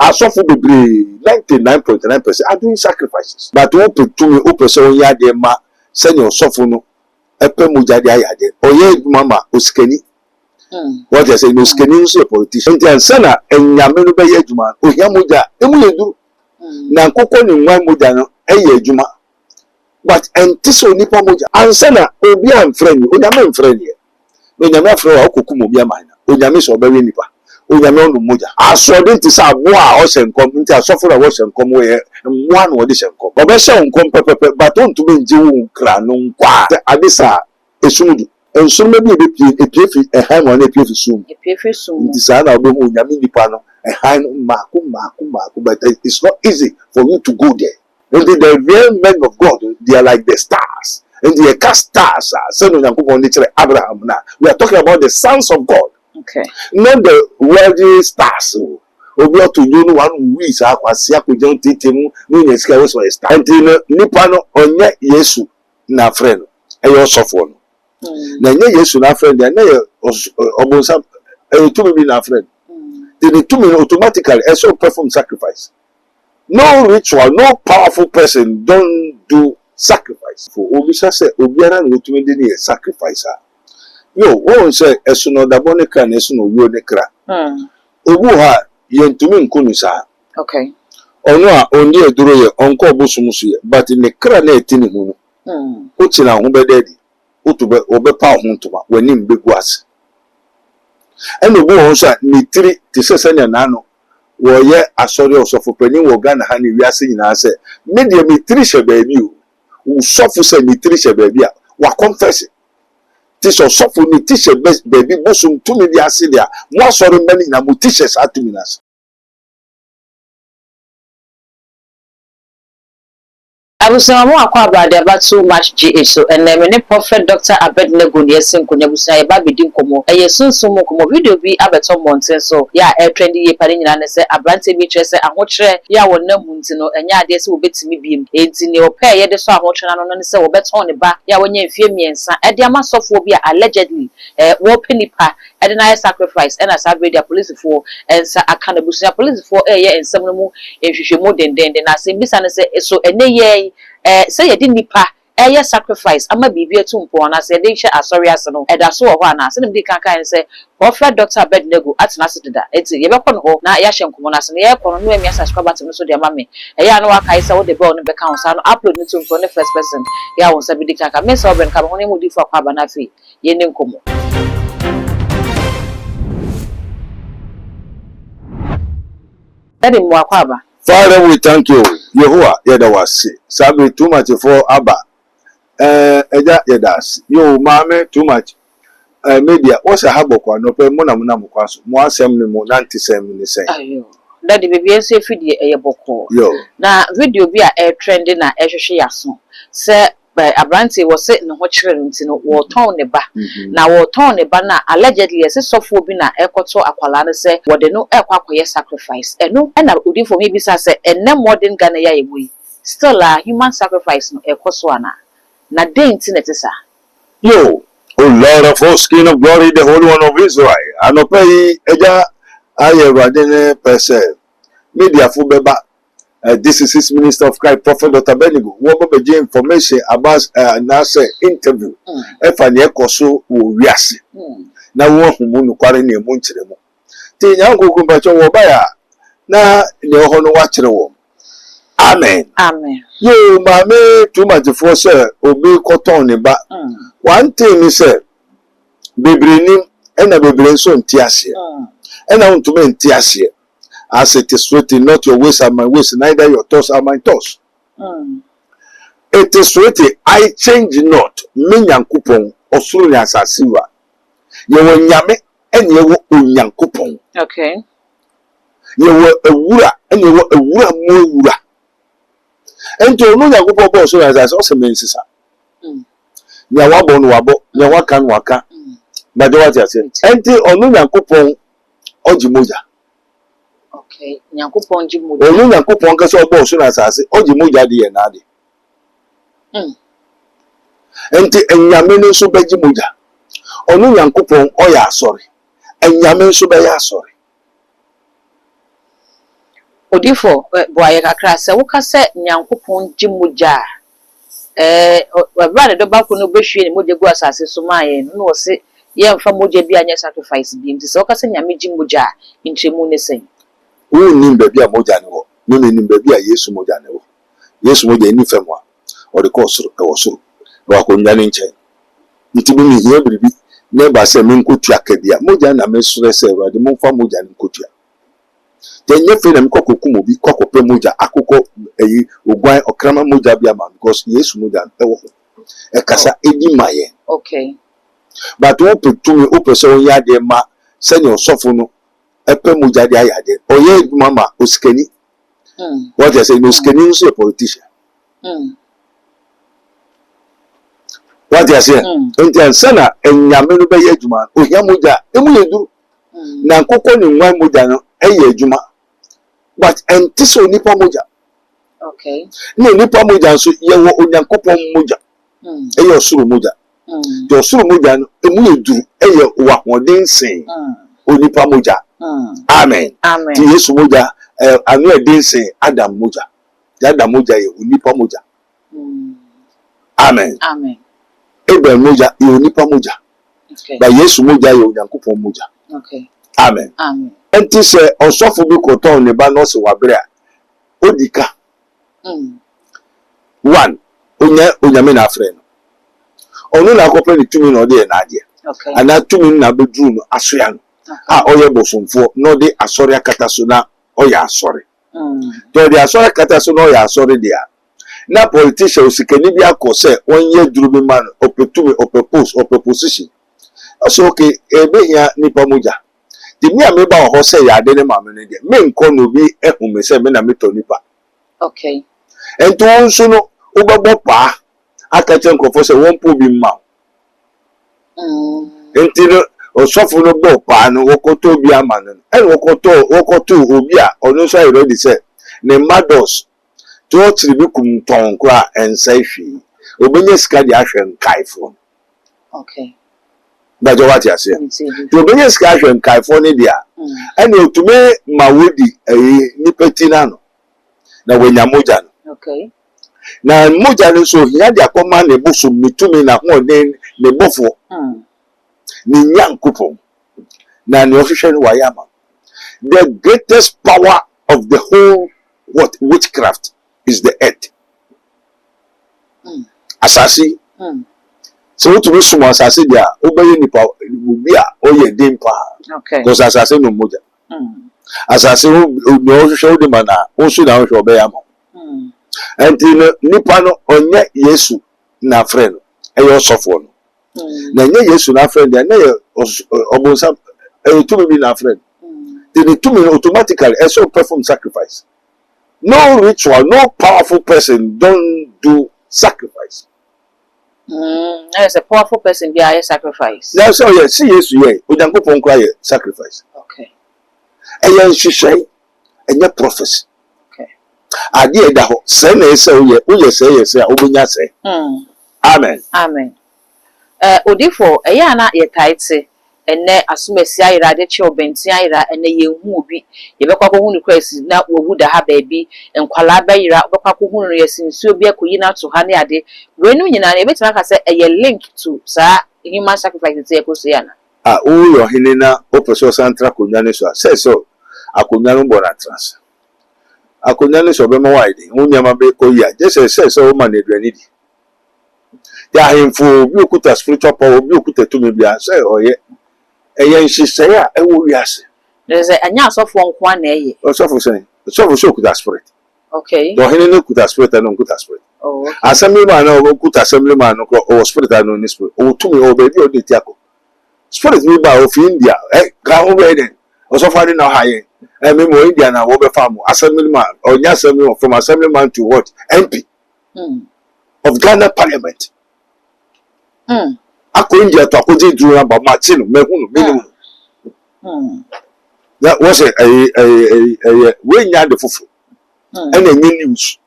asɔfo bebree 99.9% are doing sacrifices but wo petumi wo pese wo ya de ma sɛnea ɔsɔfo no ɛpɛ mogya de ayade ɔyɛ adwuma ma osikani what you say no osikani nso yɛ politician nti ansa na enyame no bɛyɛ adwuma ohia mogya emu yɛ duru na nkokɔ ne nwan mogya no ɛyɛ adwuma but ɛnte sɛ onipa mogya ansa na obi amfrɛ ni onyame mfrɛ ni onyame afrɛ wa okokum obi amana onyame sɛ ɔbɛwe nipa onyame ɔno mogya asɔde nti sɛ aboa a ɔhyɛ nkɔm nti asɔfo na wɔhyɛ nkɔm wɔyɛ mmoa na wɔde hyɛ nkɔm ɔbɛhyɛ nkɔm pɛpɛpɛ but ɔntumi ngye wo nkra no nkwa ade saa esumudu nsoroma bi epie fi ɛhan ma ɔna epie fi sum nti saa na ɔbɛhu onyame nipa no ɛhan no mako but it's not easy for you to go there and the real men of God they are like the stars and the cast stars sɛ no nyankopɔn de kyerɛ Abraham na we are talking about the sons of God. Okay. Not the worldly stars. Obi oto you no one we sa kwase akogyan tetemu no nya sika we so star. Enti nipa no onye Yesu na friend. Eyo sofo no. Na nye Yesu na friend na ye obonsa tumi bi na friend. The tumi automatically so perform sacrifice. No ritual, no powerful person don't do sacrifice. For obi say obiara no tumi de ne sacrifice. Yo, won say esu no dabo ne kra na esu no wo ne kra. Obu ha yentumi nkunu sa. Okay. Ono a ondi eduro ye onko obosumusu ye but ne kra na etini hu no. O chira ho bededi. Otobe obepa ho ntoma wani mbegu ase. Eno bo ho so ni tiri ti sese ne na no wo ye asori osofo pani wo Ghana ha ni wiase nyina se me de me tiri hye baabi o. Wo sofo se ni tiri hye baabi a wa confess. This is so for me teacher best baby bosom to me the asidia more sorry many na mo teachers at to me nas I was about too much GH so and then Prophet Dr. Abednego Nielsen Kunyabusa Babidin Komo a yesun sumo komo video be abeton mountain so yeah a trendy ye padina say abrante bi chese ahotre ya wona muntino enya ade se obetimi biem enti ne opa ye de so ahotre na no ne se obeton ne ba ya wonya mfie miensa e de amasofo bi allegedly wo penipa e de na sacrifice and as abredia police for ensa akanabusa police for ye ensem no mu ehwehwemu denden na se bisa ne se so ene ye say you didn't nipa sacrifice ama bibia tumpo na say dey hye asori ase no eda so ho ana se nim di kan kan say Prophet Dr. Abednego atena se deda eti ye be kono ho na ya hye nkomo na se ye kono no emi subscriber to so de ma me ya no wakai say wo de be on be kan so no upload ni tumpo ne first person ya won say bi di kan kan me say oben ka ho ne mu di fo akwa ba na fi ye ne nkomo edi mu akwa ba. Father, we thank you. Yehovah, yedawasi. Sabi too much for Abba. Eja yedas. Yo, mame too much. Media. What's a habokwa? No pe mona mukwaso. Mo asem ni mo nanti sem ni say. Ayo. Daddy baby ense fidie eyeboko. Yo. Na video bi a trending na ehwehwe yaso. Se abrante wo se ne ho kyere nti no wo ton ne ba na wo ton ne ba na allegedly ese sofo bi na ekoto akwala ne se wo de no ekwakoye sacrifice eno na odi for me bi sa se enne modern Ghana ya yewi still a human sacrifice no ekoso ana na denti ne tesa Yo, O Lord of hosts, King of glory, the Holy One of Israel, anope eja aye radene pese media fu beba. This is his minister of Christ, Prophet Dr. Abednego. What be information about Nasa interview? If I near Koso will reasi. Now, what who moon quarry a munchemo. Tin Uncle Kumbacho Wabaya. Now, no honor watch the womb. Amen. Amen. You, mammy, too much for sir, obey cotton, but one thing is, sir, baby, and a baby son tiasia. And I want to mean tiasia. As it is written, not your ways are my ways, neither your thoughts are my thoughts. It is written, I change not. Minyan coupon or soon as I see what. You were yame and you were unyan coupon. Okay. You were a wura and you were a wura more. And to know that coupon so as I also means, Nyawabon wabo, Nyawakan waka. But what I said, enter on unyan coupon or Jimoja. Okay, Nyankopon jimu. Onu Nyankopon ka so bo so na asase, oji moja de na ade. Enti enyame no so beji moja. Onu Nyankopon oya asori. Enyame so be ya asori. Odifo boaye kakra se wo ka se Nyankopon gimugya brother do ba ko no behwie ni mogya gu asase so maaye no wo se ye mfa mogya bi anya sacrifice bi nti se wo ka se nyame gimugya ntremu ne sen wo nim ba bi a mogya ne wo me nim ba bi a Yesu mogya ne wo Yesu mogya ni fam a o de ko soro e wo soro wa ko nya ne nche nti bi mi hie biribi ne ba se me nkotua kabia mogya na me soro se Awurade mo mfa mogya ne nkotua tenye fe na mkokoku mo bi kokope mogya akoko eyi ogwan okrama mogya bi ama because Yesu mogya e wo e kasa edi maye okay but wo petumi wo pese on ya de ma se ne osofo no epe mogya de ayade oye mama osikani what you say no osikani no so politician what you say enti sana enyame no be ye adwuma ohia mogya emu yedu na nkoko ni nwan mogya no eye adwuma but entiso nipa mogya okay no nipa mogya so ye wo onyankopon mogya eye osuru mogya de osuru mogya no emu yeduru eye wa hoden sen onipa mogya amen amen ti Yesu mogya anu eden sen Adam mogya Adam mogya ye onipa mogya amen amen Abraham mogya ye onipa mogya okay ba Yesu mogya ye onyankopon mogya okay amen amen enti se osofo bi ko ton ne ba no se wabre a odika one onyame na afre no onu na akopre ni tumi no de na ade okay ana tumi na bedru no asoya no a oye bosomfo no de asori akata so na oye asori to de asori akata so na oye asori dia na politician osikani bi akose onye duru bi man opetumi opepose opposition so okay ebehia nipa mogya di mi ameba ho se ya de ne maame ne de me nko no bi ehume se me na meto nipa okay ento nso no ubabo pa akache nkofo se won po bi ma enti no osofo no bo pa no wokoto bi ama no en wokoto obi a ono so I ready say ne mados to tribi kum ton kra ensai hwi obenye sika di ahwe nkaifo okay dajo wati ase to obenye sika ahwe nkaifo ne dia en otume mawodi nipeti na no na wenya mogya no okay na mogya no so hia dia koma ne boso mitumi na ho den ne bofo ni nyankopon na ne ohwehwe no wayama the greatest power of the whole witchcraft is the earth asasi so what we sumo asasi dia obaye nipa obi a oye den pa okay because asasi no mogya asasi no ohwehwe de mana onsu na ohwehwe obeyama enti nipa no onye Yesu na frɛ no ɛyɛ ɔsɔfo no na nye Yesu na frɛ no na yɛ ɔbonsam tumi bi na frɛ no the tumi automatically so perform sacrifice no ritual no powerful person don't do sacrifice as a powerful person be a sacrifice that's all see Yesu ye onyankopon kra ye sacrifice okay ɛyɛ nhwehwɛ ɛnyɛ prophecy ade eda ho sɛ na ɛsɛ woyɛ sɛ a wobenya sɛ amen amen odifo ɛyɛ ana yɛ taite ene asumesi ayira de che obenti ayira ene yehu obi yebekwa ko hunu kwesi na wowu da ha baabi enkwala bayira obekwa ko hunu yesinsu obi akoyi na to ha ne ade wenu nyina na ebetima ka se eye link to sa human sacrifice te ekoso ya na wo yo hene na opeso santra konya ne so so akonya no bona trans akonya ne so be ma wide wunyama be koya je se o ma na eduani di ya hemfo bi okuta spiritual power bi okuta tumi bia se oye eye nhihye a ewo wiase there's anya asofo nko na eye osofo so okuta spirit okay do hene no okuta spirit na okuta spirit oh assembly man na okuta assembly man no o spirit na no spirit o tumi o be bi o de tiako spirit mi ba of India ka ho be den osofo ade na ha ye me mo India na wo be farm assembly man onya assembly from assembly man to what MP of Ghana Parliament ako India to akodi duru na ba Martin mehunu minimum that was a we nya de fufu and a news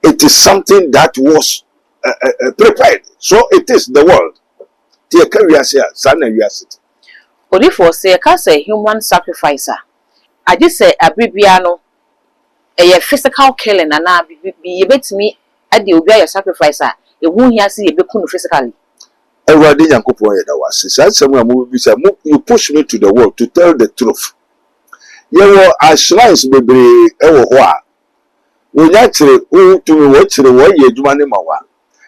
it is something that was prepared so it is the world the career sana we are odifo say ka say human sacrificer aje say abribia no a physical killing and now be a bit me at the obey sacrificer. You won't hear see a bit physically. Everybody Yankopon that was. Said someone you push me to the wall to tell the truth. You were as slice baby ewa. When actually to me watch the way you do money mawa.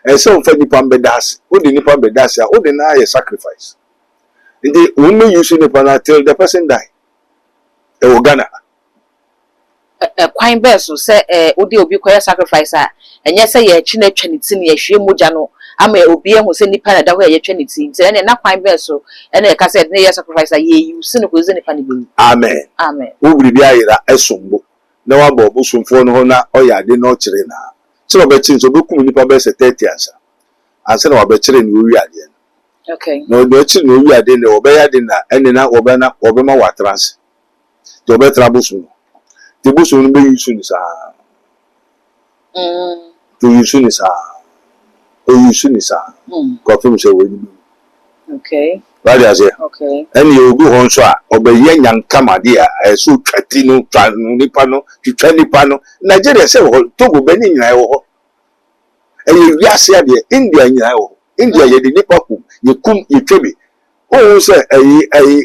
And some for nipa bedas, who the nipa bedas, who deny a sacrifice. The woman using the pana till the person die. Ghana. A quine bears will say, Odi obi quite sacrificer, and yes, I a chin trinity, a she mujano. I may obey who send the pana that way a trinity, and not quine besso, and a cassette near sacrificer, ye, you sin who's in a penny. Amen. Amen. Who will be a sumbo? No one bought Busum for no, or ya did not chirena. So I bet you to book nipa best at 30 answer. And send our veteran we are then. Okay. No, no, we are then obey dinner, and then Obama Watrans. To better Busum. The Busum be using his to use his or use his confirm say okay. Right as here. Okay. And you go on so obey young Kamadia, a so Catino, Nipano, to Chanipano, Nigeria say, Togo Benin, and you just said India, India, you did Nipaku, you come, you trebi. Oh, say, a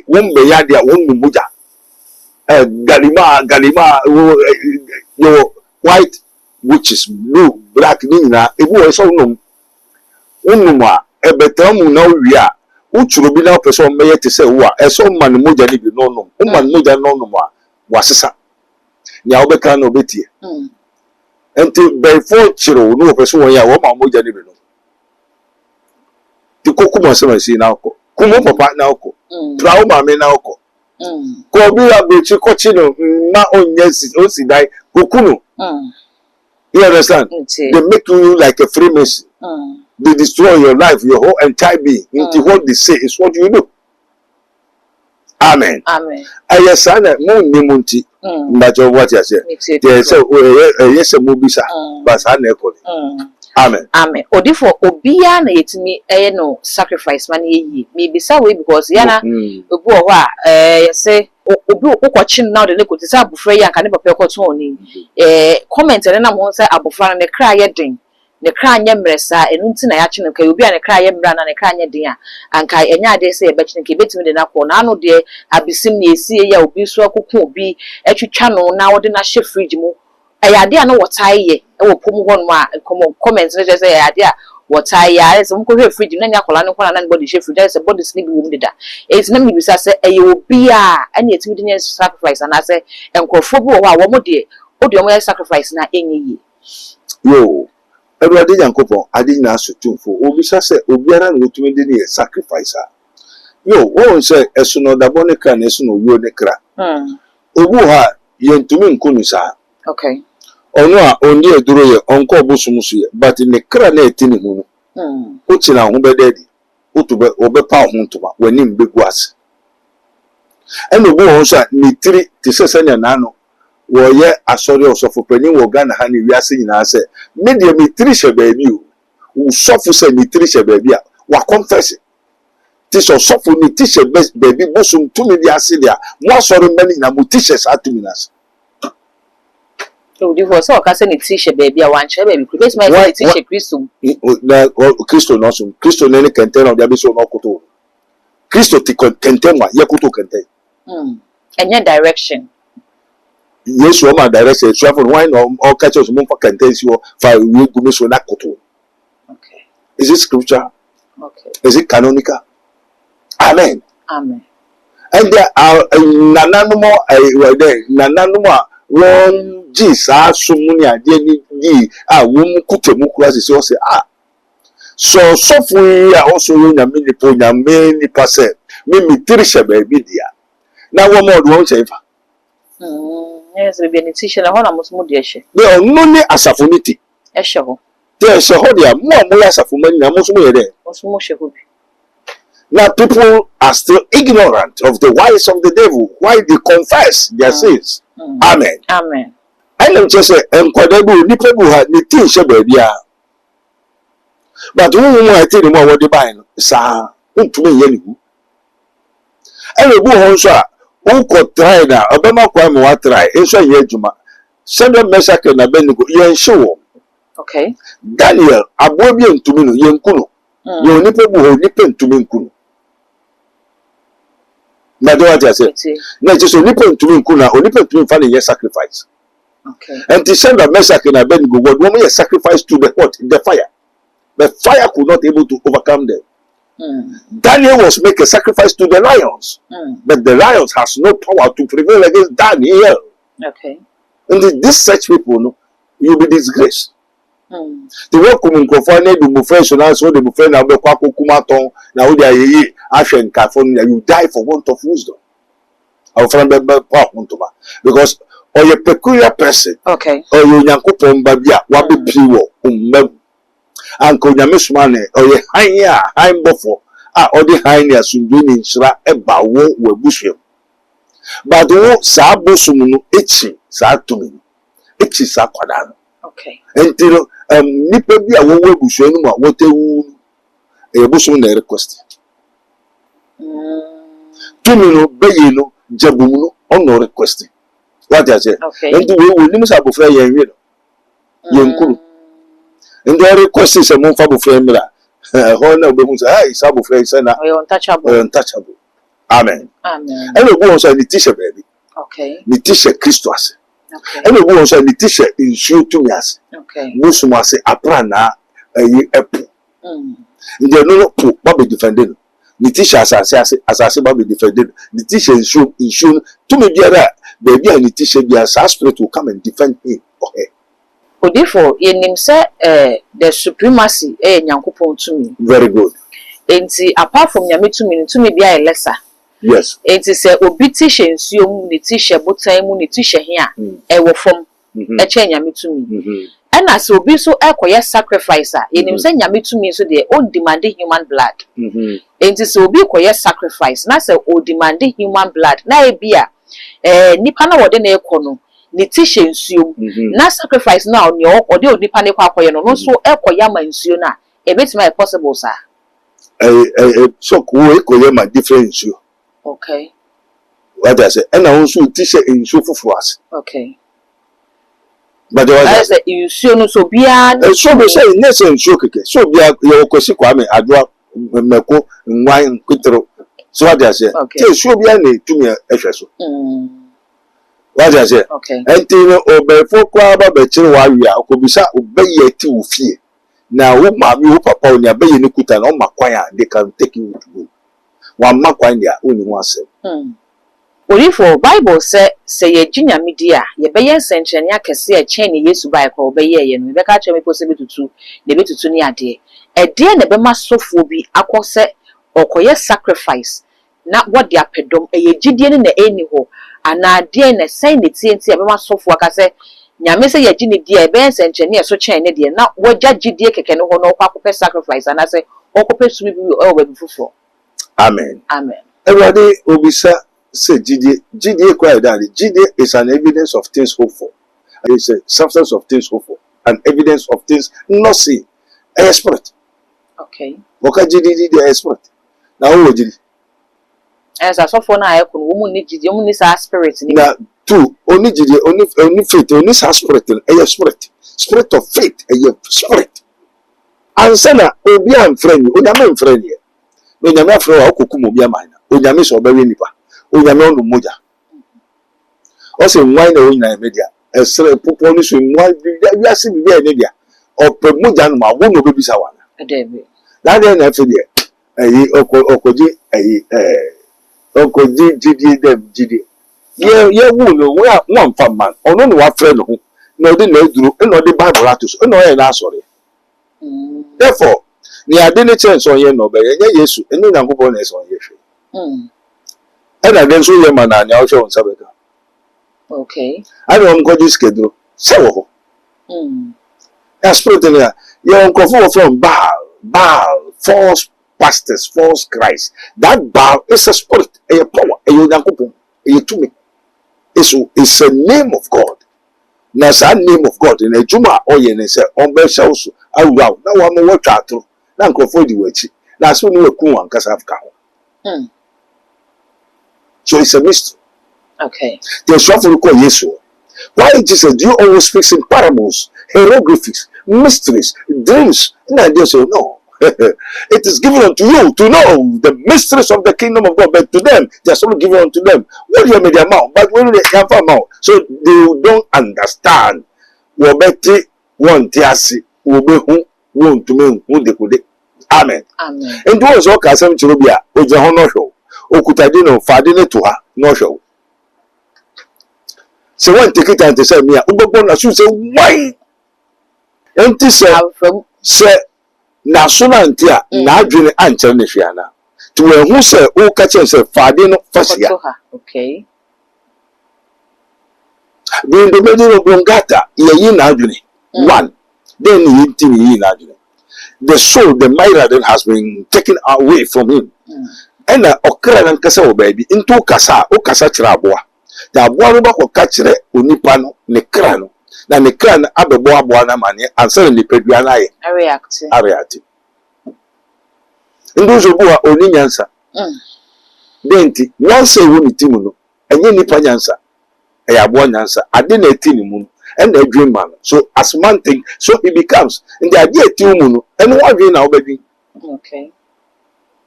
won't be yadia, won't be Muja. Galima, your white, which is blue, black, Nina, it was so no. Unuma, a better no, we are. Which will be now person may to say, what a so man moja ni no, woman moja no more, was a now becano betty. Until by 4 children, no person, ya woman moja ni no. The Kokuma Sama see now, Kumo papa now, Trauma me now. Kobila Bichi Cochino, not on yes, also die, Kukuno. You understand? They make you like a Freemason. They destroy your life, your whole entire being. Into what they say is what you do. Amen. Amen. I say, no nimunti. But what you say? They say, yes, a mubisa. But I never. Amen. Amen. Odifo obia na yetimi no sacrifice man ye. Maybe say we because yana obu o ho a say obi okwochi now de ko tisa abufra ya kan papa ekoto oni. Comment na mo say abufra na kra ye den. Ne kra anya mresa enu nti na ya chi no kai obi a ne kra ye mra na ne kra anya den a anka enya ade say e bechi nke betimi de na ko na anu de abisim na esi ya obi so akoko obi atwitwa no na wode na hye fridge mu ayade a no wotai ye e wo pom ho no a comment no say ayade a wotai ya say mo ko hwe fridge na nya kola no kola na body hye fridge say body sleep wo mdeda e na mi bisa say e obi a anya etimi de sacrifice na say enkrofo bi wo a wo mo de odi o mo sacrifice na enye yi yo everybody Yankopon adi na sutumfo obi say obiara na otumi de ne sacrifice yo wo say eso no dabo ne kra na eso no yo ne kra obu ha yentumi nkunu sa okay ono a ondi eduro ye onko obusumusu ye but ne kra na etini hu no o china hu bededi utube obepa hu ntuma wani mbegu ase eno obu ho so ni tiri ti sesenya na no wo ye asori osofo pani wo Ghana ha ni wiase nyina se media mi tiri she baabi o usofo se ni tiri she baabi a wa confess ti so sofo ni ti she baabi bosum tumi di ase dia mo asori mani na mo ti she sa tumi na se so divorce o ka se ni ti she baabi a wan che baabi because my ti she Kristo na Kristo no so Kristo ne kenten o dia be so no koto Kristo ti kenten wa ye koto kenten enya direction yes woman direction travel why no all catches mo for kenten si o fa we go me so na koto okay is it scripture okay is it canonical amen amen and there are nananumo won Jesus asumuni ade ni won kutemu kura se o se so fu ya also you na me ni pase me tiri she ba bi dia na wo mo do won che fa yes be ni t-shirt na ho na mo de she de no ni asafoniti e she ho de she ho dia mo ya asafomani na mo so mo ye de mo so mo she ho bi. Now people are still ignorant of the wiles of the devil. Why they confess their sins. Amen. Amen. I don't just say, "Enkwadabu nipa bu ha ni tin she baby a." But who I tell them what they buy no, sa untumi ye ni hu. E le bu ho so a, won ko try na, obema kwa me wa try, enso ye adwuma. Shadrach, Meshach, and Abednego, yen show. Okay. Daniel, abobi ntumi no yen kuno. Ye onipa bu ho nipa ntumi nkuno. Na do what I say. Na just onipa ntumi nkuno, onipa ntumi fa ne sacrifice. Okay. And the Shadrach, Meshach, and Abednego were woman sacrifice to the what? The fire. The fire could not able to overcome them. Daniel was making a sacrifice to the lions, but the lions has no power to prevail against Daniel. Okay. And this such people, no, you'll be disgraced. The work coming confinement to professionals, so the friend of the Quaco Kumaton, now they are Ashen California, you die for want of wisdom. Our friend because or a peculiar person, okay, or you Yankupon Babia, Wabi Piwo, Uncle Yamismane, or a high buffo, or the highness soon doing in Sra Eba wo bushel. But the Sabosum, itchy, Satumino, itchy Sakwadan. Okay. Until Nipabia wo bushel, what a bushel request. Tumino, Bayino, Jabumuno, on no requesting. What I say? Okay. And we will limit our friend Yankuru. And the request is a month of frame. Honor Bemus, I sabu frame, untouchable. Amen. Amen. And the ones are the teacher, baby. Okay. The teacher Christos. Okay. And the ones are the teacher in shoe to me as. Okay. Musuma say a prana a apple. The no poop, Bobby defended. The teacher as I say, Bobby defended. The teacher in shoe to me, dear, baby, and the teacher, their spirit will come and defend him or her. Odifo, ye nim say the supremacy Nyankopon to me. Very good. Enti apart from Nyame to me bia lesser. Yes. Enti say obi tishe nsuo mu ni tishe botan mu ni tishe hia wo fom e che Nyame to me. And as obi so ekoye sacrifice ye nim say Nyame to me so de o demand human blood. Enti say obi koye sacrifice na say o demand human blood na e bia nipa na wode na ekono ni tishe nsuo na sacrifice na oni o de onipa ne kwa akoye no so ekoya ma nsuo na e betima possible sir. So we koye ma different nsuo. Okay. What I say, and I also teach in show for us. Okay. But I say you no so bia so be say next show keke. So bia your kwesi kwame adwa meko nwan kwitro. So what I say, say show bia na tumi ehwe so. What I say? Okay. Enti obefo kwa ba be kire wa wi a okobisa obeye ti wo fie. Na wo mami wo papa oni abeye ni kuta na o makwan a they can take you to go. One makwan dia oni ho asem. Orifo Bible say ye Nyame dia ye beye nsenkyene akese e chen ne Yesu bai ko beye ye no be ka che me possible tutu ne be tutu ni ade. E de ne be masofo bi akose okoye sacrifice na what dia pedom e ye gidie ne na eni ho ana de ne sen ne tie be masofo akase Nyame say ye gine dia e be nsenkyene e so chen ne de na wogya gidie keke ne ho no kwa sacrifice ana say okope su bi o ba bi fufo. Amen. Amen. Everybody obisa say GDA quite that GDA is an evidence of things hoped for. It's a substance of things hoped for. An evidence of things not seen. A spirit. Okay. What GDA a spirit? Now who GD? As I saw for now, I could woman need GDA, only spirit. Now two only GDA, only faith, only spirit, a spirit. Spirit of faith, a spirit. And sana obi am friend, onyame friend here. Onyame friend wa okukum obi amana. Onyame so obewe nipa. Onyame onu moja. O se nwan na onyina media. Esre popo ni so nwan bi ase bi e ne dia. Ope moja no ma wo no be bisa wana. Adebe. Na dey na fe dia. Okoji okoji gidi dem gidi. Ye wu no we wan fa man. Ono no wa friend no. Na odi na eduru, na odi Bible atus. Na o ye na asori. Therefore, ni ade ne chance on ye no be ye Yesu, enu Nyankopon na eso ye hwe. And then so ye man anya o hwe on sabeka. Okay. I don't go this schedule. Se wo ho. Spirit in here. You uncofo from Baal, false pastors, false Christ. That Baal is a spirit, a power, a Nyankopon, a to me. It's a name of God. Na sa name of God in a juma or ye ne say on be shows awu na wa mo watwa atro na nkofo di wachi na so no eku wan kasa afka ho. So it's a mystery. Okay. The suffer ko Yesu Why Jesus? Do you always speak in parables, hieroglyphics, mysteries, dreams? And I just say, no. It is given unto you to know the mysteries of the kingdom of God, but to them, they are only given unto them. What do you mean their mouth? But when they have a mouth, so they don't understand. Wobeti won't yasi, wobe won't to me who they could. Amen. Amen. And those all casam chirubia, Ojahono show, Okutadino, Fadine to her, no show. So one take it and they say, me, Ubabona should say, why? And this say, na so na ntia na adwene ankyere ne hwiana to wehu se o ka chen se fade no fasia. Okay. Then the middle of Bongata ye na adwene one then yi na adwene the soul the myra has been taken away from him and okra nan kasa o baby into kasa o kasa kira aboa da aboa no ba ko ka kire onipa no ne kra no na ne kra na abebo aboa na mane ansa ne pedua na ye react ndozo bua oni nyansa denti nyansa ewu ni timu no enye nipa nyansa e aboa nyansa ade na eti ni mu and a dream man so as man thing so he becomes in the idea eti mu no eno wadwe na obedwi. Okay.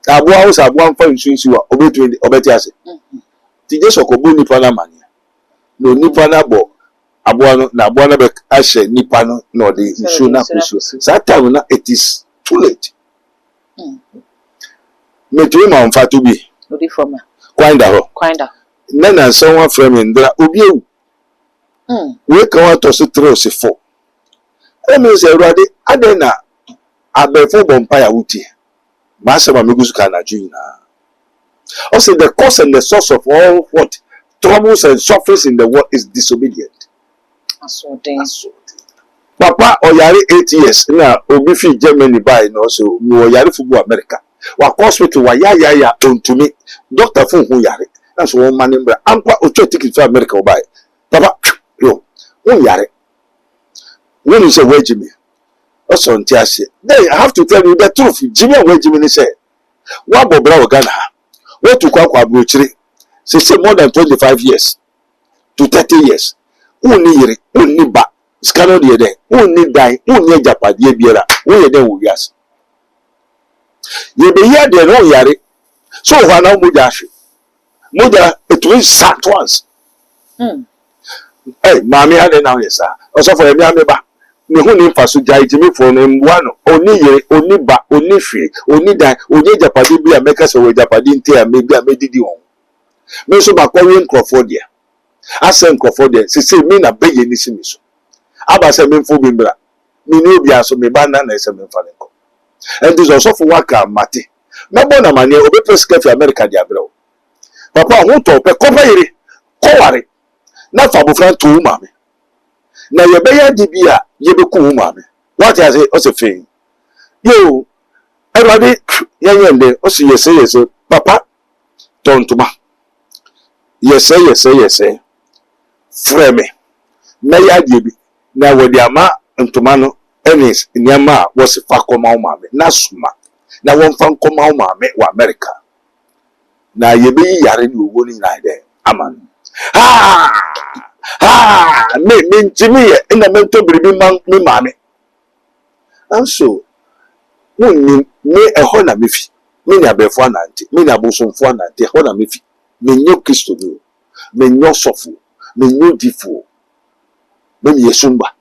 Aboa us aboa mfa nsunsu wa obetwe obeti ase ti je sokobo nipa na mane no nipa na bo aboa no na aboa na be ahye nipa no na ode nsu na kusu that time na it is too late. Metwe ma mfa to bi Odi forma kwanda ho na someone from Indra obi ewu we kan wa to so 3 or 4 e me se ruade ade na abefo bompa ya wuti ma se ma megusu ka na juina also the cause and the source of all what troubles and sufferings in the world is disobedient. Papa oyare 8 years na obi fi Germany by no so mi oyare fubu America wa hospital wa ya ontumi doctor fun hu yare na so won mani mbra ampa ocho ticket to America obai papa yo won yare when you say where Jimmy also ntiase then I have to tell you the truth. Jimmy where Jimmy say wa bobra o Ghana what to kwa abrochire say more than 25 years to 30 years woni yire woni ba scanner de dey woni dai woni japade biara wo ye den wo wiase ye be here de no yare so hwana moja ahwe moja it will start once mami ade na yesa also for emi ameba me hu ni faso jai timi fo no mbua no oni yere oni ba oni hwe oni dan oni japade bia meka se wo japade ntia me bia medidi won me so ba kwa wen crofobia asen crofobia se me na beye ni simi so aba se me mfo bimbra me ni obi aso me ba na se me mfa lenko and this also for waka mate mebo na mane obi preska fi America dia brɛ papa hu to pe ko bayire ko ware na fa bofran to mame na ye be ya di bia ye be ku mame what I say o se fe yo everybody yende o se yese papa tontuma yese freme na ya di bi na wodi ama ntuma no enis nyama was fa koma mame na suma na won fa koma mame wa America na ye be yare ni owo ni na de aman me ntimi ye na me to biribi man me mame and so woni me eho na mefi me ni abefo anante me ni abosomfo anante eho na mefi me nyo Kristo bi me nyo sofo me nyo difo me yesumba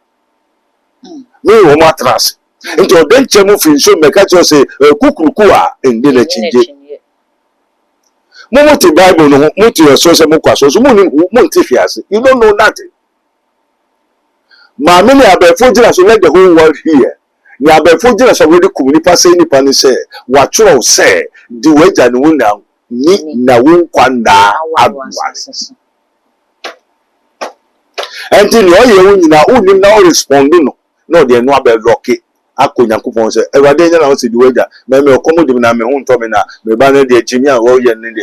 me wo matras into den chemu fin so me ka cho say kukuruku a ende na chinje mo ti Bible no mo ti so se mo kwaso so mo ti fiase you don't know nothing ma me ni abefo gira so let the whole world hear ni abefo gira so we dey communicate say ni pan say wa churo say di weja ni wona ni na won kwanda adware enti ni o ye won nyina o nim na o respond no de no abel rocky akonyankopon se ewade nya na o se di weja me okomo dim na me hu nto me na me ba na de chimi a wo ye ne de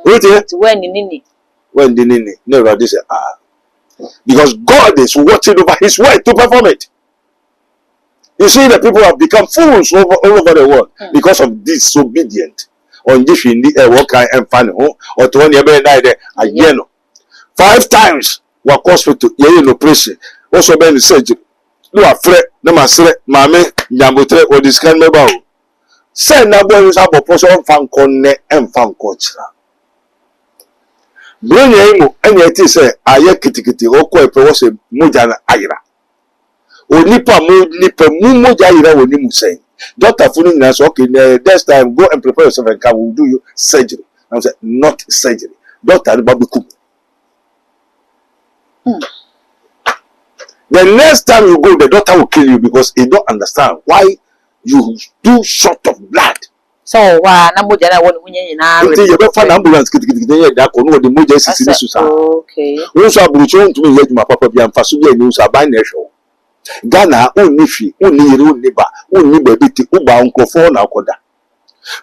Ti when nini no ewade se because God is watching over his word to perform it. You see the people have become fools all over the world because of disobedient on this in the work and fan or to one ebe na de ayeno 5 times wa hospital ye no operation wo so be ni surgery no afre na masre maame nyambotre o discan meba o say na boy so abopo so mfa nkonne emfa nkochira Bronye imo enye ti say aye kitikiti okọ epe wo se moja na ayira onipa mu moja ayira woni mu say doctor funu nyina so okay next time go and prepare yourself and come will do you surgery. I said not surgery. Doctor Babiku. The next time you go, the doctor will kill you because he don't understand why you do short of blood. So na moja na woni munye na until you be find ambulance kitikiti ye da ko no the moja sisi ni susa. Okay. Wo so aburucho ntumi ye djuma papa bia mfa so bia ni so aban na ehwo. Ghana onni hwi, onni yiri, onni ba, onni babiti, uba nkrofo na akoda.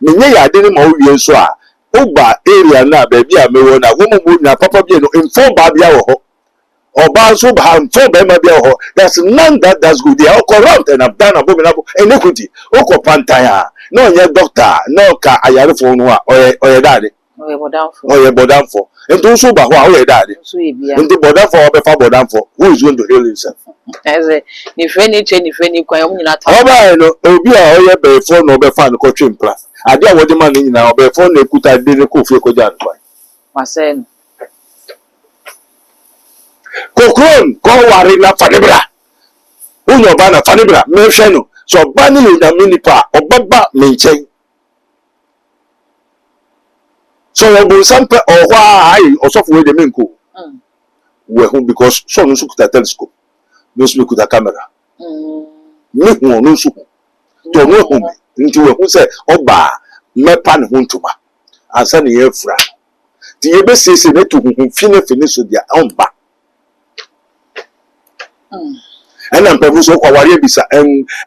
Menye ya ade ni ma wo wie so a, uba area na baby a mewo na wo mu na papa bia no info ba bia wo ho. Oba so ba info ba ma bia wo ho. There's none that's good. They are corrupt and have done abominable iniquity. Oko pantaya. No nye doctor, no ka ayarefo no a oye dade. Oye bodamfo. Ento so ba ho a oye dade. Ento bodamfo obefa bodamfo. Who is going to heal himself? Eze ni feni kwan mu nyina ta. Oba no obi a oye befo no obefa no ko twempla. Ade a wode man nyina obefo no ekuta de ne ko fie ko jan kwan. Masen. Kokron ko ware na fanibra. Unyo ba na fanibra me hwe no. So bani no na minipa obaba me nchen. So obo sampe ohwa ai osofo we de menko. We hu because so no sukuta telescope. No speak with a camera. Me hu no su. To no hu nti we hu say oba mepa ne hu ntuma. Ansa ne ye fra. Ti ye be sese ne to hu fine so dia omba. Ena mpevu so kwa wari bisa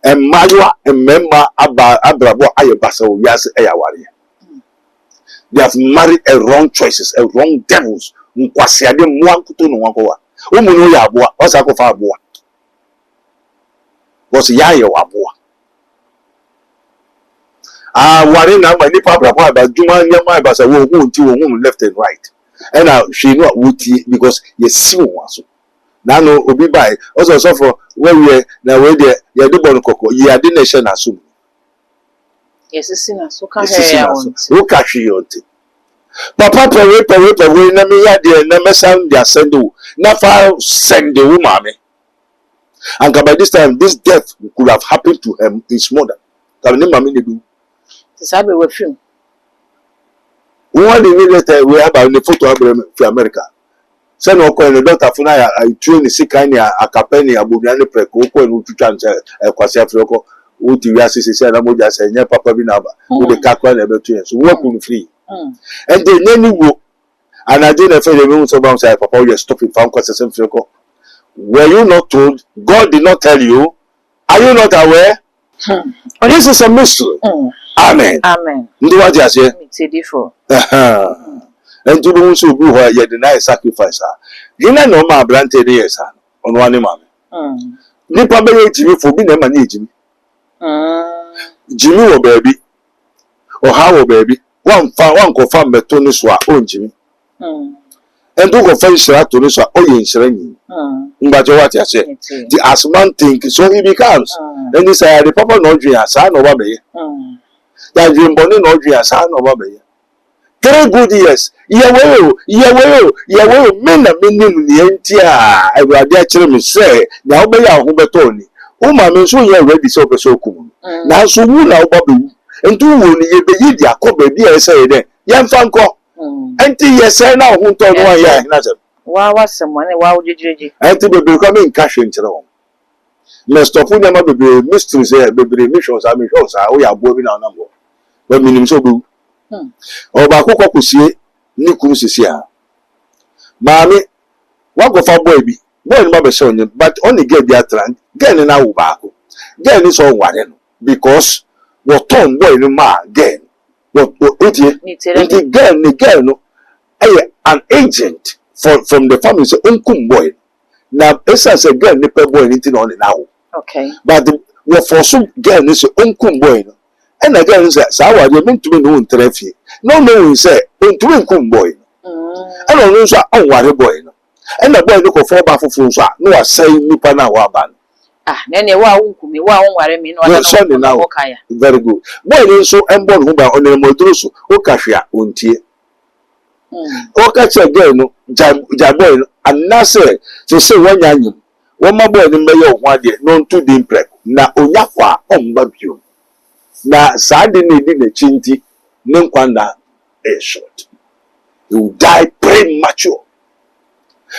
emmawa emmemma abrabo aye basa o yase eya wari. They have married a wrong choices, a wrong devils. Nkwasi ade mwankuto no wankowa. Umu no ya aboa, osa ko fa aboa. Was yaye waboa. Wari na ma nipa abrabo aba juma nyama basa wo hu nti wo hu left and right. And she know wuti because ye si won so. Na no obi bai also so for we na we dey ye de bon koko ye ade na she na so. Yes sina so ka he ya on. Wo ka hwe yonti. Papa pewe na me ya de na me sound dia send wo. Na fa send the woman me. And by this time this death could have happened to his mother. Ka ne mama ne du. Sabe we film. One the later we have a photo of America. Send okọ no doctor funa ya train sika ni akapeni abuduane preko okọ no tutwa nse kwase afreko wo ti wi asese se na moja se nya papa bi na ba wo de kakwa na betu yen so wo kun free and the nani wo anade na fe de me so ba say papa you stop it fan kwase se freko. Were you not told? God did not tell you? Are you not aware? This is a mystery. Amen. Amen. Ndi wa ji ase It's different. And to be so good, you deny sacrifice. You know, my branded years on one man. Nipa be Jimmy for being a man, Jimmy. Jimmy or baby, or how baby. One confirm Tony Swa own Jimmy. And do confirm Sarah Tony Swa own Serene. But what I say, the as man think, so he becomes. And he said, the papa no dream, son of Abbey. That dream bonnet no dream, son of Abbey. 3 good years. Yawo, men na menim ni entia. Awurade a kire me say, na obeya ho beto ni. O ma me so ye ready so person kum. Na so wu na oba be wu. Entu wo ni ye be yi dia ko ba bia say de. Ye mfa nko. Enti ye say na ho nto no ya na sem. Wa wasem wane wa ojejeje. Enti be be ko me nka hwe nkire ho. Me stop nya ma be be mystery say be be missions am missions a o ya bo bi na na bo. Ba minim so be wu. Oba akụkọ kwụsie n'ikum sisi a maami wagofa boy bi boy ma be se onye but only get their trend get na wo ba akụ get ni so ware no because what turn boy no ma get what otie nti get no an agent from the family so unkum boy na esa se get ni pe boy nti no na wo Okay. but we for some get ni so unkum boy no. And again, say, "I was meant to be known traffic." No, say, "Don't drink boy." I don't know, so I want a boy. And the boy look for back for no was saying nipa na wa ban. Nene wa unkumi wa unware mi no son now very good. Boy so embon hu ba onere moduro so o kahwea ontie. O ka che girl no ja boy no anase se wanya anyim. Wo ma boy no meye ho ade no ntu di impre na onya kwa omba bio. Na saade na edi na chinti ne nkwanda short. He will die premature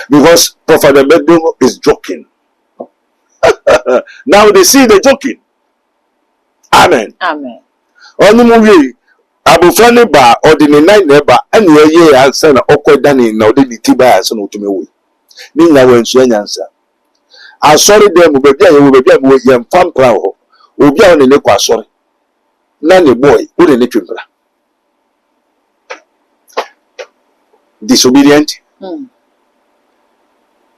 because Prophet Abednego is joking. Now they see the joking. Amen. Amen. Onu mu wi abofra ne ba ordinary neighbor and ye answer na okoda ni na odi tiba answer na otumi wo. Ni nya wansu anyansa. Asori dem be bia ye wo be bia wo ye mfam pra ho. Obi a ne kwa asori. Na ne boy, wo ne twempra. Disobedient.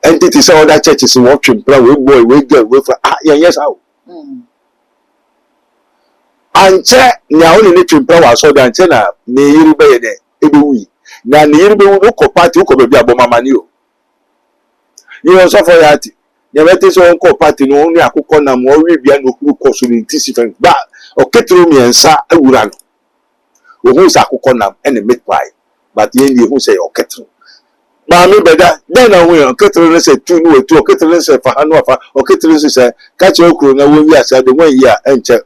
Entity say other churches in watching plan we boy we girl we for yes how. Anche nya only need to plan was so dan che na me yiri be ye de ebe wi. Na ne yiri be wi ko party ko be bia bo mama ni o. You also for that. Ya beti so ko party no oni akukọ na mo wi bia no kuru ko so ni different ba o ketro mi ensa awura no. Ohun sa akukọ na ene make pie. But ye ni who say o ketro. Mami beda then we on kettle say two no two kettle say for anu afa o kettle say catch okro na we wi asa de 1 year enche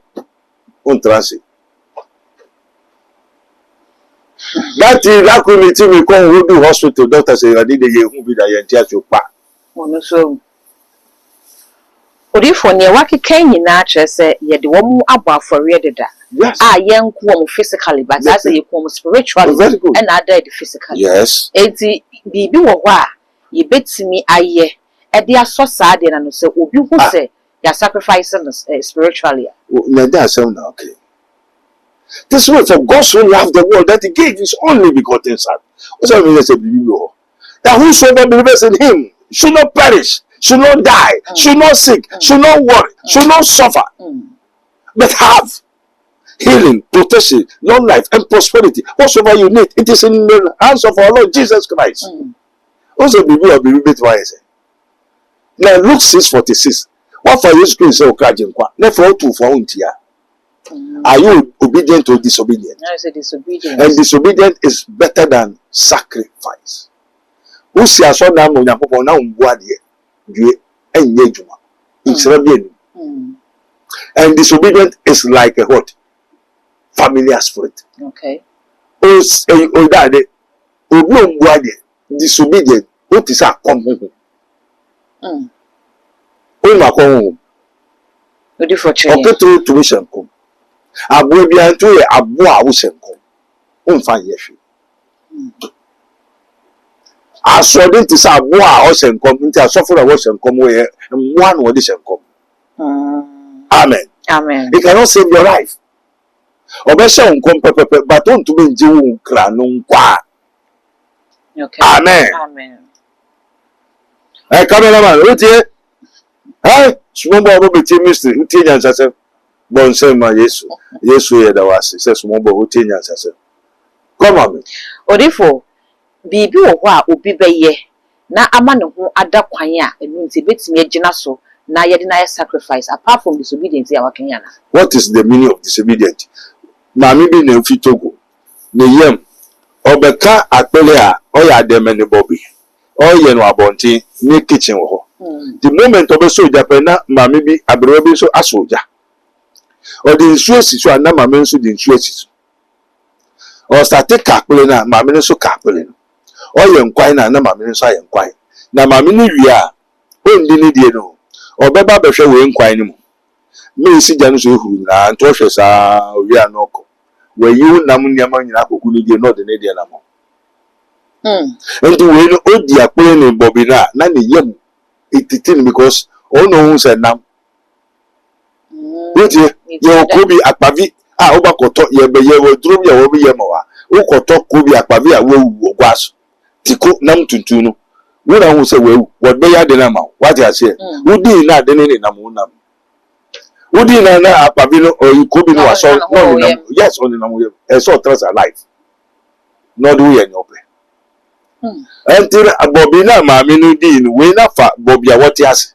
on transit that community we come we do hospital doctor say you dey ye hu bi da ye ntia so pa ono so odifo ne wakeka nyina akere say ye de wo mu abo afore deda yenku wo physically but as ye come spiritually and other physically yes enti bibi wo ho a ye betimi aye e de aso saade na no say obi hu say ya sacrifice spiritually na that sound okay. This words of God so loved the world that he gave his only begotten son. What's that mean? Say that whosoever believes in him should not perish, should not die, should not sick, should not worry, should not suffer, but have healing, protection, long life, and prosperity. Whatsoever you need, it is in the hands of our Lord Jesus Christ. Also, be wise. Now, Luke 6:46. What for you screen so crajin kwa? Never to for untia. Are you obedient or disobedient? I say disobedient. And disobedient is better than sacrifice. Who see a son now when you now umbuadie, you enye juma. And disobedient is like a what? Familiar spirit. Okay. O that umbuadie disobedient. What is a come home? Ma come home. Odi for change. Okay, to tuition come. Abu bi antu e abu a wo senko umfa yefi asodin ti sa abu a wo senko nti asofo na wo senko mo ye mwa na wo di senko amen it cannot save your life obese unkom pepepe but on to be nji wo kra no nkwa okay amen cameraman utie smombo obo beti mystery utie nyansase bon sema Yesu ye da wase se smombo utie nyansase come on odifo bibi wo ho a obi beye na ama ne ho ada kwan a enu nti betimi agina so na ye de na sacrifice apart from disobedience ya wakenya na. What is the meaning of disobedient? Mami bi na fi Togo ne yem obeka akpele a oya de mene bobi oye no abonti ni kitchen wo. The moment obeso japan na mami bi abrewe bi so asoja o de nsuo si so na mami nso de nsuo si so o start akpele na mami nso ka akpele no oye nkwan na mami nso aye nkwan na mami ni wi a o ndi ni die no obeba behwe we nkwan ni mu me si ja no so ehuru na nto hwe sa wi anoko we yi nam niam nyina akoku ni die no de ne die na mo nti we no odi akpele ni bobi na ne yem ititin because o no hu se nam Oje ye okobi akpavi a obakoto ye be ye wodrum ye wo bi ye mawa ukoto kobi akpavi a wo ogwaso tiko nam tuntun no wo na hu se wo be ya de na ma what you say udi na de ne na mo nam udi na akpavi no o kobi no waso no nam yes on nam ye e so trust alive no do ye nyope Until a Bobby na mammy no dean, we na fa Bobby what yes.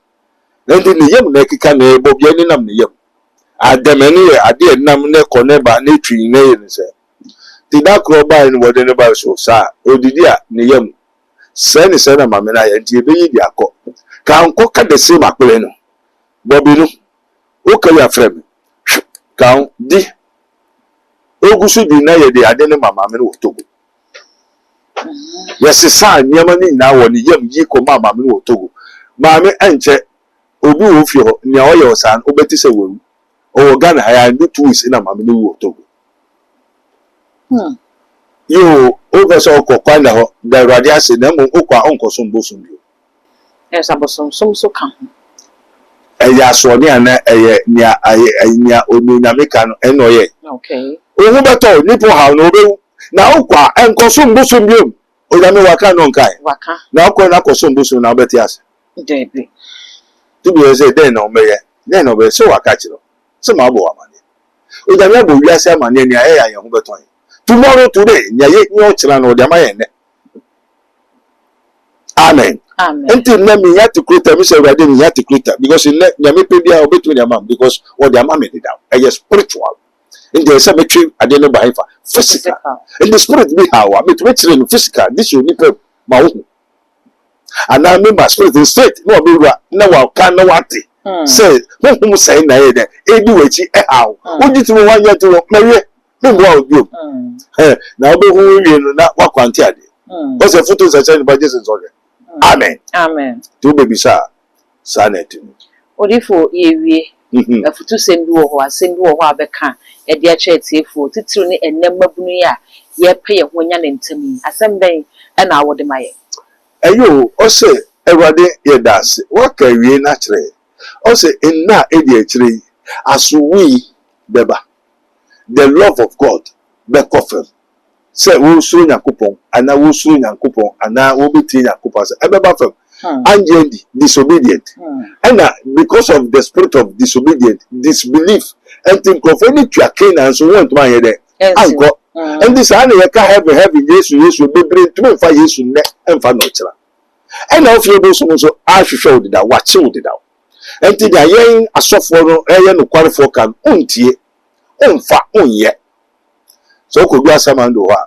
Then the yam nekika ne Bobby any nam yam. At the many a dear nam ne coneba ne tree nail say. Did that crow by in what anybody so, sir? O did ya ne yam. Send a mamma and ye be ya co. Can't cook at the same apeleno. Bobby no. Okay, your friend. Count D. Ogusu di na ye de ade ne mama me no Togo. Yes, sir, nyamani na woni yam yi ko mama me no Togo. Maame enche obi wo fio ne oye osan obeti se wewu. O Ghana ya do 2 weeks na mama no Togo. Yo over so ko kwanda ho da rade ase na mo okwa onko so mboso bio. Yes, abosom so kan. Eya so ne ana eye nia onu nyameka no eno ye. Okay. Ohu beto nipo ha no obewu na okwa enko so mboso bio. O ya me waka no nkai. Waka. Na okwa na koso mboso na obeti ase. Debi. Tu bi say den no meye. Den no be so waka chiro. So ma bo amane. O ya me bo wi ase amane ni aye ya hu beto. Tomorrow today nya ye nyo chira no de amaye ne. Amen. Amen. Until na me ya to create me say we dey me ya to create because in nya me pe bia obetu their mam because what their mam did down. I spiritual. In the cemetery ade no by physical. In the spirit be how me to train physical this you need to ma wo. And now member spirit is straight no be na wa kan na wate. Say who say na ye de e di wechi e how. Wo di ti mo wan ye to me me mo obi o. Na obi hu wie no na wa kwanti ade. What's the photos I send by Jesus on? Amen. Amen. To baby sir. Sanet. Odifo yewie. Afutu sembi wo ho asembi wo ho abeka e de a chetiefo titiri ne ennem mabunu ya ye pe ye ho nya ne ntem asem ben e na awode maye. Ayo o se Ewrade ye das. What can we na kire? O se enna e de akire aso we beba. The love of God be confirm. Say wo suru Yakupon ana wo suru Yakupon ana wo beti Yakupon say ebeba fam angendi disobedient and because of the spirit of disobedient disbelief and think of any train and so want man here anko and this ana ye ka heaven Jesus bebre to fa Jesus ne emfa no kira and of you so so ahwehwe odida wache odida and the yen asofo no eye no kwarefo kan ontie onfa onye so ko gba samando ha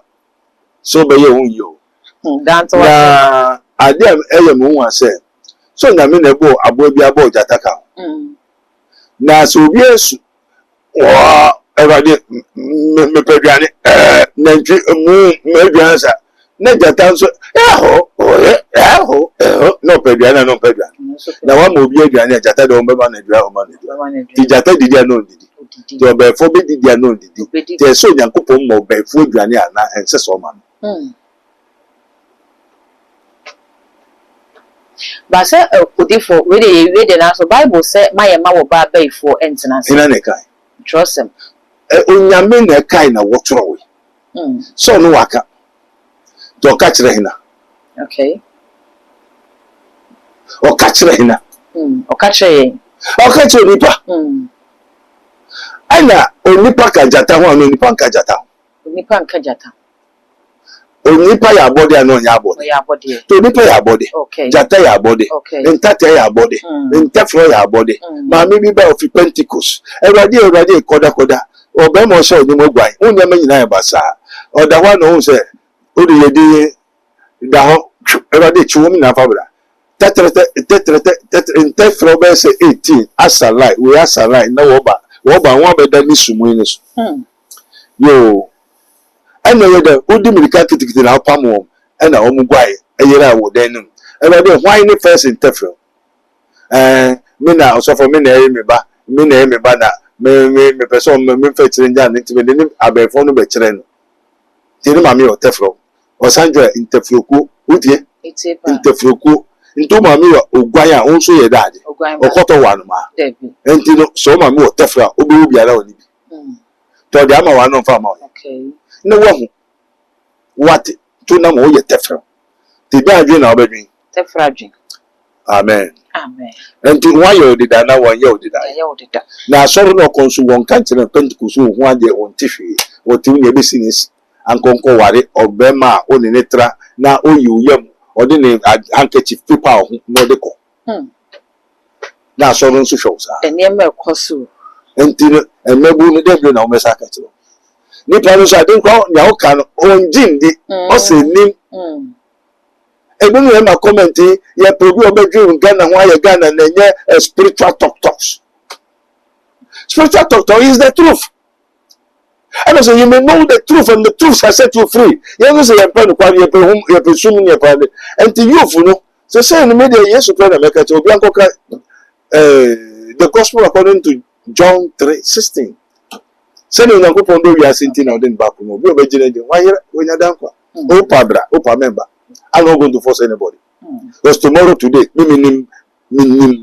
so be ye won yo na adem eye mo wan say so na me na bo abo bi abo jataka na so bi esu wa Ewrade me peduane na ntwi mu meduane sa na jata so no peduane na wa mo bi aduane jata do mbeba na dua o ma na ti jata didi no didi ti obefo be didi no didi ti so Yakupon mo obefo aduane ana ense so ma But say Odifo we dey na so Bible say my ma wo ba before entenance ina ne kai trust him onyame na kai na wotoro we so no waka to ka kire hina okay o ka kire hina o ka kire nipa ana onipa ka jata ho no nipa ka jata onipa ya body ano nya body to nipa ya body jata ya body entata ya body entafro ya body ma mi bi ba of Pentecost Ewrade koda obe mo so ni mo gwan unya ma nyina ya basa oda wa no se o de yedi da ho Ewrade chiwom na fabra tetrete entafro be se 18 asalai we asalai na wo ba won be da ni sumu ni so yo ana yeda odi mirika kitikiti na apamo ana omu gwai eyera wo denum Ewrade why ni first interfere me na osofo me na emi ba na me person me fe kire nja nti me ni abefo no be kire no ti ni mami o tefro o sanjo interfere ku udie interfere ku nto mami o gwai a onso ye dade okoto wa no ma enti no so mami o tefra obi biara oni bi to de ama wa no fa ma okay no wo what to na mo ye tefra ti da adwe na obedwin tefra adwin amen enti wa ye odida na wa ye odida na soro no konsu won kan kire Pentecost ho ade on tifi o ti nya be sinis ankonko ware obema oni netra na oyi uyem odi ne handkerchief paper no de ko na so no so show sa enema ekoso enti emebu no de na o mesa ka tiro ni plan so ade nko nya o kan onjin di o se nim ebe no ma comment ye probi obedru Ghana ho aye Ghana na nye spiritual talks. Spiritual talk is the truth. And so you may know the truth, and the truth has set you free. You know, say you pray you presume you pray, and to you know. So say in the media, yes, you pray to make it. The gospel according to John 3:16. Say you know, go we are sitting out in back. We are beginning. Why when you're done? Opa member. I'm not going to force anybody. Because tomorrow, today, me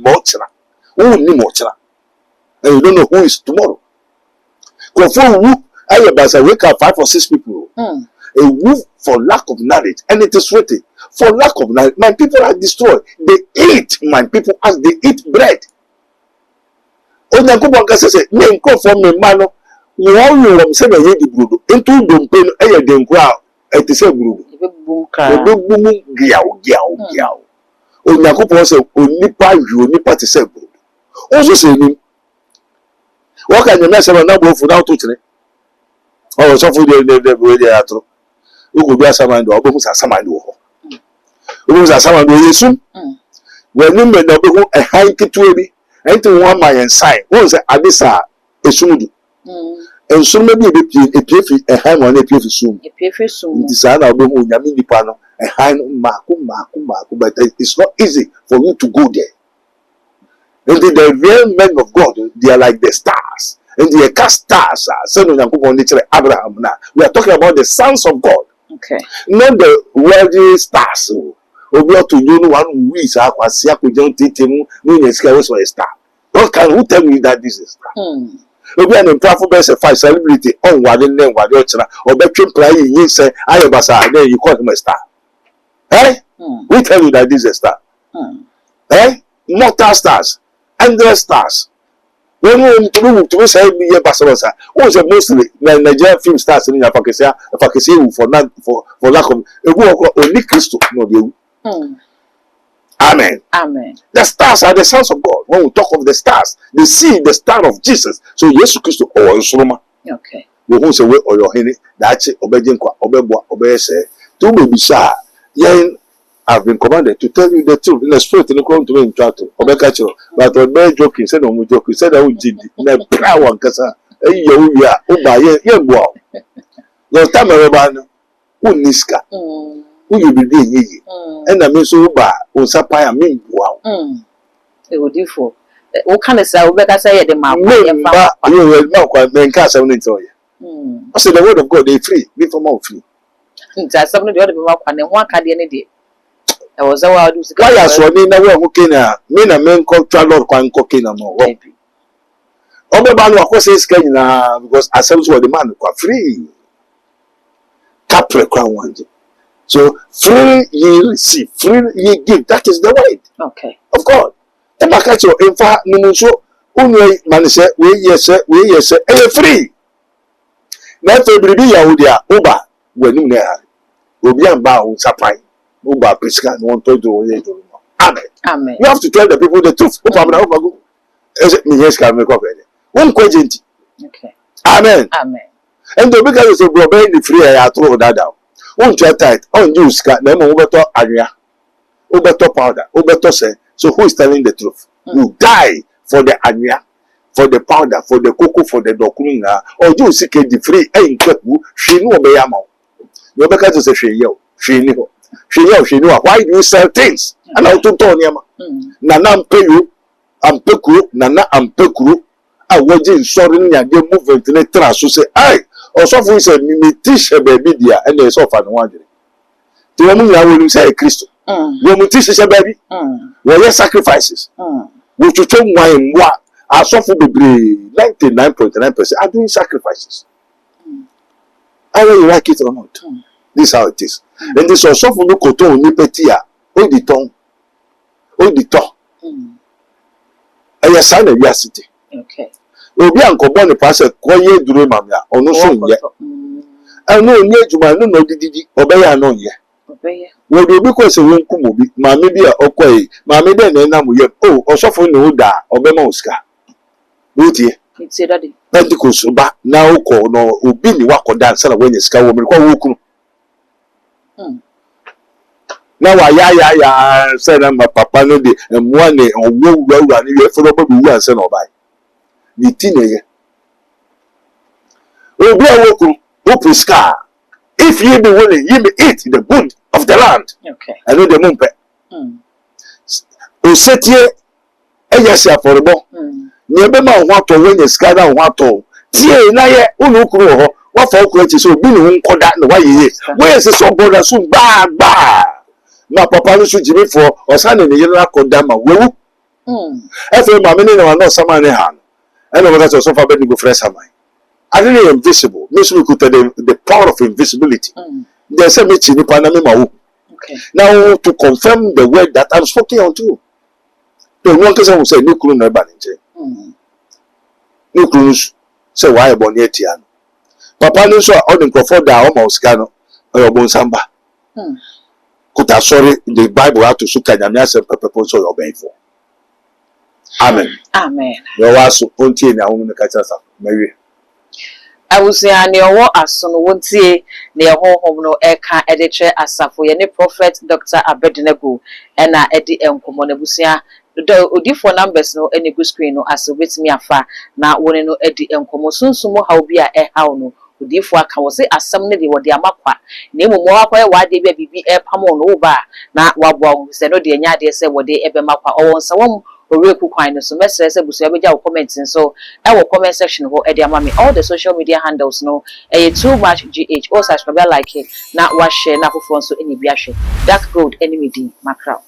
mochna. Who ni mochna? And you don't know who is tomorrow. I wake up 5 or 6 people. A wolf for lack of knowledge, and it is written for lack of knowledge. My people are destroyed. They eat my people as they eat bread. Onyankopon say, "Me nko for me mano, wo yo say na ye di brudo. Into dompe no eye denko a eti say brudo. Obebumu giaw. Onyankopon say onipa yu onipa ti say brudo. Also say ni what can you mess around now for now to tene? Oh, so for the way they are true. Who could be a saman or almost a saman do? Who was a saman do yesu? When you made a high kitty, and to one my and sign, was a abisa a sumudu. And so maybe a piffy a high one a piffy soon. A piffy soon. Design our boom, Yamini Pano, a high maku, but it's not easy for you to go there. And the real men of God, they are like the stars. And they are cast stars. Abraham. We are talking about the sons of God. Okay. Not the worldly stars. Obi to you one who is a John Titimu, no a star. What can who tell me that this is a star? Obi an impressive best a five celebrity on one name, what you're or between playing, you say, I am a star, then you call him a star. Eh? We tell you that this is a star. Eh? Mortal stars. Endless stars. When we to say be a Basasa, was a mostly Nigerian film stars in Afakasia for lack of a work only Christo, no you. Amen. Amen. The stars are the sons of God. When we talk of the stars, they see the star of Jesus. So Jesus Christo or Soma. Okay. We won't say or your henny, that's it, obey say, to be shy. Yen I've been commanded to tell you the truth in the spirit in the to me in battle. But when they're joking, said no joking, said I would did the power and Cassa. You are over here. Wow. No time around who Niska, who you be doing, and I mean so bad, who Sapphire mean wow. It would do for what kind of say, I say the man, you will not quite then cast on it. I said the word of God, they free, be from all free. That's something the other one and one can any day. I was a wild why I saw me now working me na men called Tralor Quan cocaine more. Obeban was says because ourselves were the man who are free. Capre crown one. So free ye receive, free ye give. That is the word. Okay. Of God. The market in fact Nunuso only man say we yes free. Now to be Yahudia Uba when you near Obi and Bow Sapai. Uba Pisca no one told you. Amen. Amen. You have to tell the people the truth. Is it me? Yes, can make up any. One question. Okay. Amen. Amen. And the bigger is a brother in the free air, I throw that down. Won't you tight? On you, Scott, them over area, over powder, over say. So who is telling the truth? You die for the area, for the powder, for the cocoa, for the docuna, or you seek the free ain't cool. She know be amount. No because it's a she knew. She knew. Why do you sell things? And I'll to Tony. Nana am pay you. I'm pekuru. Nana am pekuru. I was in sorry near the movement in a trans. So say, I also for say, me teach a baby dear, and there's often wondering. The woman I will say, Christo. Woman teaches a baby. Were sacrifices. Which you tell why what I suffer the 99.9% are doing sacrifices. Either you like it or not. This is how it is. And this also for the cotton, nipetia, all the tongue, all the talk. And your son of your city. Okay. Will be uncle Bonnie Passer, quiet dream, mamma, or no soon yet. I know near to my no did obey I know yet. Wo do because won kum obi maame bi a okoyi maame de na nam yem oh osofo ne wo da obema oska wo tie It's daddy. Pentecost ba na ukọ no obi ni wakoda ansa na wenye sika wo me kwa wo kunu na wa ya say na ma papa no de emwa ne owo wura ni ye foro ba bi ansa na obai ni ti ne ye obi a wo kunu wo priska if ye be willing ye may eat the good of the land Okay. I know the mumpe o setie eyesi aforebo ni ebe ma ho ato wenye sika da ho ato tie na ye unu kuru ho wa fa okuru ti so obi ni ho nkoda na wa yeye we ese so boda so gba na papa no so jibe fo osane ne yera koda ma wewu efe ma me ne na no sama ne ha e no mata so fa be ni go fresh samai I really invisible means we could the power of invisibility there's a meeting ni pa na me ma wo Okay. now to confirm the word that I'm speaking unto you the one person will say no kuru na ba nje no kuru say why e born etia no papa no so all the crowd da o ma osika no e obon samba kuta sorry the bible how to suka nyame asem pepepo so your ben for amen yo waso ontie na wo no ka chasa mawie Awusia ne owo asono wontie ne honhom no eka ediche asafo ye ne prophet Dr. Abednego na edi enkomo na busia odifo numbers no ene go screen no aso betimi afa na woni no edi enkomo sunsumo ha obi a haw no odifo aka wo se asam ne de wode amakwa na emu mo akwa wa de bibi pamo no wo ba na wabo se no de nya de se wode ebe makwa owo nsawom Oreku Kwine so mesre se busu abeja wo comments so e wo comment section ho e de amami all the social media handles no too much gh or subscribe like it na wa share na fofo so eni bi ahwe dark gold enemy din macra